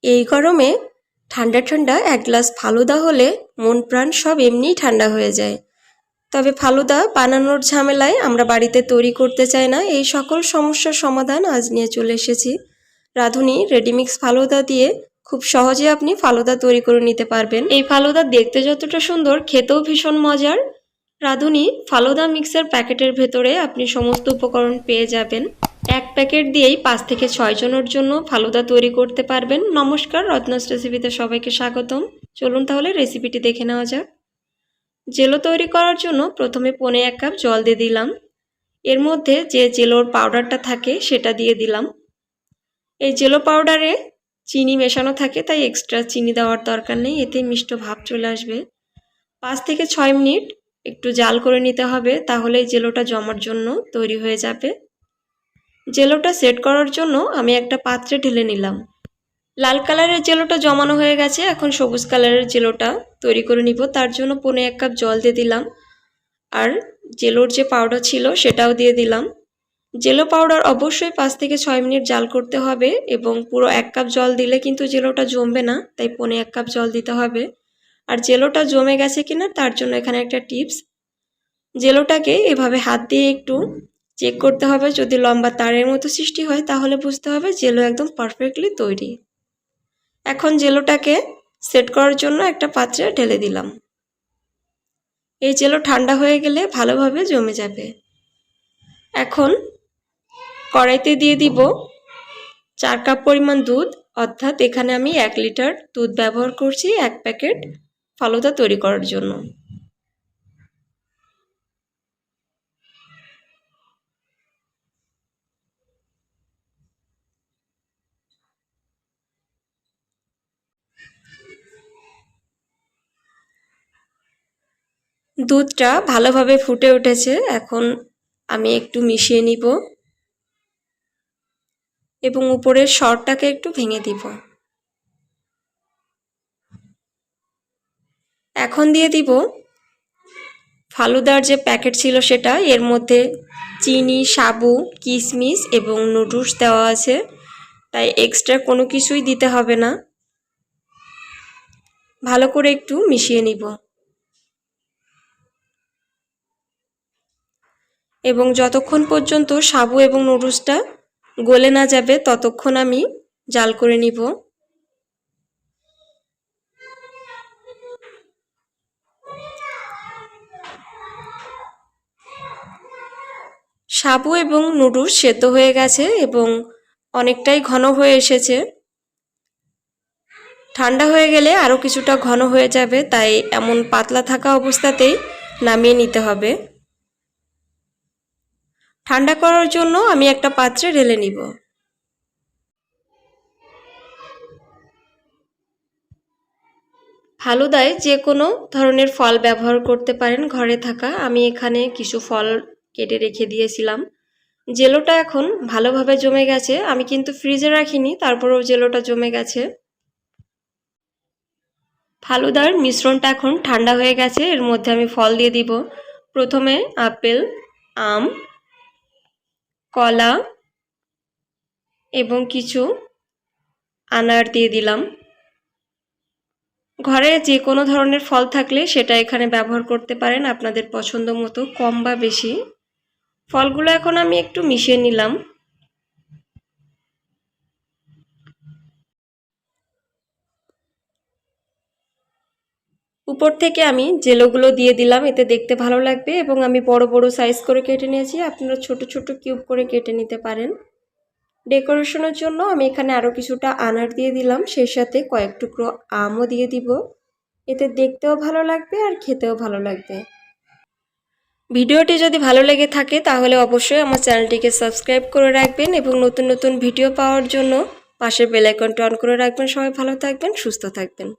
এই গরমে ঠান্ডা ঠান্ডা এক গ্লাস ফালুদা হলে মন প্রাণ সব এমনিই ঠান্ডা হয়ে যায়। তবে ফালুদা বানানোর ঝামেলায় আমরা বাড়িতে তৈরি করতে চাই না। এই সকল সমস্যার সমাধান আজ নিয়ে চলে এসেছি। রাঁধুনি রেডিমিক্স ফালুদা দিয়ে খুব সহজে আপনি ফালুদা তৈরি করে নিতে পারবেন। এই ফালুদা দেখতে যতটা সুন্দর, খেতেও ভীষণ মজার। রাঁধুনি ফালুদা মিক্সের প্যাকেটের ভেতরে আপনি সমস্ত উপকরণ পেয়ে যাবেন। এক প্যাকেট দিয়েই 5 থেকে 6 জনের জন্য ফালুদা তৈরি করতে পারবেন। নমস্কার, রত্নাস রেসিপিতে সবাইকে স্বাগতম। চলুন তাহলে রেসিপিটি দেখে নেওয়া যাক। জেলো তৈরি করার জন্য প্রথমে 1.5 কাপ জল দিয়ে দিলাম। এর মধ্যে যে জেলোর পাউডারটা থাকে সেটা দিয়ে দিলাম। এই জেলো পাউডারে চিনি মেশানো থাকে, তাই এক্সট্রা চিনি দেওয়ার দরকার নেই, এতে মিষ্ট ভাব চলে আসবে। 5 থেকে 6 মিনিট একটু জাল করে নিতে হবে, তাহলে জেলোটা জমার জন্য তৈরি হয়ে যাবে। জেলোটা সেট করার জন্য আমি একটা পাত্রে ঢেলে নিলাম। লাল কালারের জেলোটা জমানো হয়ে গেছে, এখন সবুজ কালারের জেলোটা তৈরি করে নিব। তার জন্য 1.5 কাপ জল দিয়ে দিলাম, আর জেলোর যে পাউডার ছিল সেটাও দিয়ে দিলাম। জেলো পাউডার অবশ্যই 5 থেকে 6 মিনিট জাল করতে হবে, এবং পুরো 1 কাপ জল দিলে কিন্তু জেলোটা জমবে না, তাই 1.5 কাপ জল দিতে হবে। আর জেলোটা জমে গেছে কিনা তার জন্য এখানে একটা টিপস, জেলোটাকে এভাবে হাত দিয়ে একটু চেক করতে হবে। যদি লম্বা তারের মতো সৃষ্টি হয় তাহলে বুঝতে হবে জেলো একদম পারফেক্টলি তৈরি। এখন জেলোটাকে সেট করার জন্য একটা পাত্রে ঢেলে দিলাম। এই জেলো ঠান্ডা হয়ে গেলে ভালোভাবে জমে যাবে। এখন কড়াইতে দিয়ে দিব 4 কাপ পরিমাণ দুধ, অর্থাৎ এখানে আমি 1 লিটার দুধ ব্যবহার করছি 1 প্যাকেট ফালুদা তৈরি করার জন্য। দুধটা ভালোভাবে ফুটে উঠেছে, এখন আমি একটু মিশিয়ে নিব এবং উপরের সরটাকে একটু ভেঙে দিব। এখন দিয়ে দিব ফালুদার যে প্যাকেট ছিল সেটা, এর মধ্যে চিনি, সাবু, কিশমিশ এবং নুডলস দেওয়া আছে, তাই এক্সট্রা কোনো কিছুই দিতে হবে না। ভালো করে একটু মিশিয়ে নিব এবং যতক্ষণ পর্যন্ত সাবু এবং নুডলসটা গলে না যাবে ততক্ষণ আমি জাল করে নিব। সাবু এবং নুডলস সেদ্ধ হয়ে গেছে এবং অনেকটাই ঘন হয়ে এসেছে। ঠান্ডা হয়ে গেলে আরও কিছুটা ঘন হয়ে যাবে, তাই এমন পাতলা থাকা অবস্থাতেই নামিয়ে নিতে হবে। ঠান্ডা করার জন্য আমি একটা পাত্রে ঢেলে নিব। ফালুদায় যে কোনো ধরনের ফল ব্যবহার করতে পারেন ঘরে থাকা। আমি এখানে কিছু ফল কেটে রেখে দিয়েছিলাম। জেলোটা এখন ভালোভাবে জমে গেছে, আমি কিন্তু ফ্রিজে রাখিনি, তারপরেও জেলোটা জমে গেছে। ফালুদার মিশ্রণটা এখন ঠান্ডা হয়ে গেছে, এর মধ্যে আমি ফল দিয়ে দিব। প্রথমে আপেল, আম, কলা এবং কিছু আনার দিয়ে দিলাম। ঘরে যে কোনো ধরনের ফল থাকলে সেটা এখানে ব্যবহার করতে পারেন আপনাদের পছন্দ মতো, কম বা বেশি। ফলগুলো এখন আমি একটু মিশিয়ে নিলাম। উপর থেকে আমি জেলোগুলো দিয়ে দিলাম, এতে দেখতে ভালো লাগবে, এবং আমি বড় বড় সাইজ করে কেটে নিয়েছি, আপনারা ছোট ছোট কিউব করে কেটে নিতে পারেন। ডেকোরেশনের জন্য আমি এখানে আরও কিছুটা আনার দিয়ে দিলাম, সেই সাথে কয়েক টুকরো আমও দিয়ে দিব, এতে দেখতেও ভালো লাগবে আর খেতেও ভালো লাগবে। ভিডিওটি যদি ভালো লেগে থাকে তাহলে অবশ্যই আমার চ্যানেলটিকে সাবস্ক্রাইব করে রাখবেন এবং নতুন নতুন ভিডিও পাওয়ার জন্য পাশের বেল আইকনটি অন করে রাখবেন। সবাই ভালো থাকবেন, সুস্থ থাকবেন।